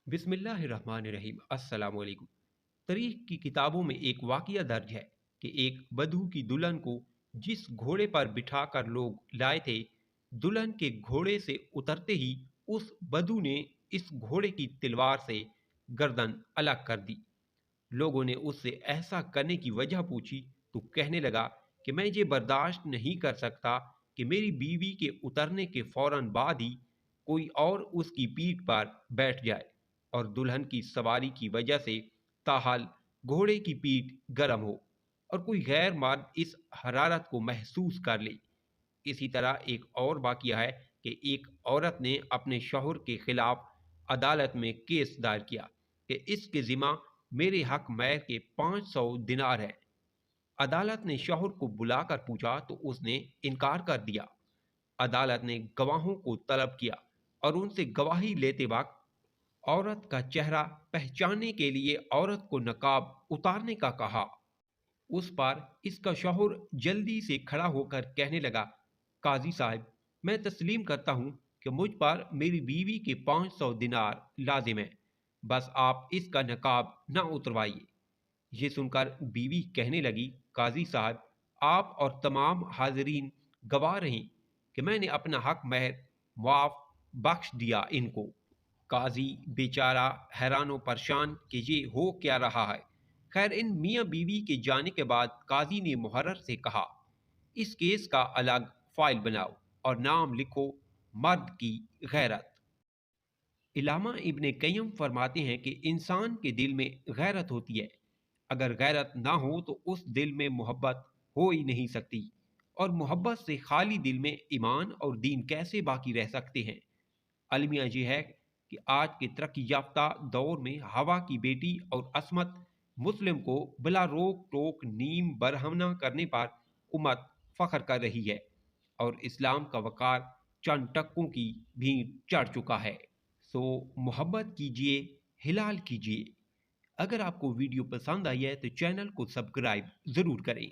बिस्मिल्लाहिर्रहमानिर्रहीम। अस्सलाम वालेकुम। तारीख की किताबों में एक वाक़या दर्ज है कि एक बधू की दुल्हन को जिस घोड़े पर बिठाकर लोग लाए थे, दुल्हन के घोड़े से उतरते ही उस बधू ने इस घोड़े की तलवार से गर्दन अलग कर दी। लोगों ने उससे ऐसा करने की वजह पूछी तो कहने लगा कि मैं ये बर्दाश्त नहीं कर सकता कि मेरी बीवी के उतरने के फौरन बाद ही कोई और उसकी पीठ पर बैठ जाए और दुल्हन की सवारी की वजह से ताहाल घोड़े की पीठ गर्म हो और कोई गैर मर्द इस हरारत को महसूस कर ले। इसी तरह एक और वाक़या है कि एक औरत ने अपने शौहर के खिलाफ अदालत में केस दायर किया कि इसके ज़िम्मा मेरे हक मैर के 500 दिनार है। अदालत ने शौहर को बुलाकर पूछा तो उसने इनकार कर दिया। अदालत ने गवाहों को तलब किया और उनसे गवाही लेते वक्त औरत का चेहरा पहचानने के लिए औरत को नकाब उतारने का कहा। उस पर इसका शौहर जल्दी से खड़ा होकर कहने लगा, काजी साहब, मैं तस्लीम करता हूँ कि मुझ पर मेरी बीवी के 500 दिनार लाजिम है, बस आप इसका नकाब ना उतरवाइए। ये सुनकर बीवी कहने लगी, काजी साहब, आप और तमाम हाजरीन गवाह रहें कि मैंने अपना हक महर मुआफ बख्श दिया इनको। काजी बेचारा हैरान व परेशान कि ये हो क्या रहा है। खैर, इन मियाँ बीवी के जाने के बाद काजी ने मुहर्रर से कहा, इस केस का अलग फाइल बनाओ और नाम लिखो मर्द की गैरत। इलामा इब्ने कय्यम फरमाते हैं कि इंसान के दिल में गैरत होती है। अगर गैरत ना हो तो उस दिल में मोहब्बत हो ही नहीं सकती, और मोहब्बत से खाली दिल में ईमान और दीन कैसे बाकी रह सकते हैं। अलमिया ये है कि आज के तरक्की याफ्ता दौर में हवा की बेटी और असमत मुस्लिम को बिला रोक टोक नीम बरहमना करने पर उम्मत फख्र कर रही है और इस्लाम का वक़ार चंद टक्कों की भीड़ चढ़ चुका है। सो मोहब्बत कीजिए, हिलाल कीजिए। अगर आपको वीडियो पसंद आई है तो चैनल को सब्सक्राइब ज़रूर करें।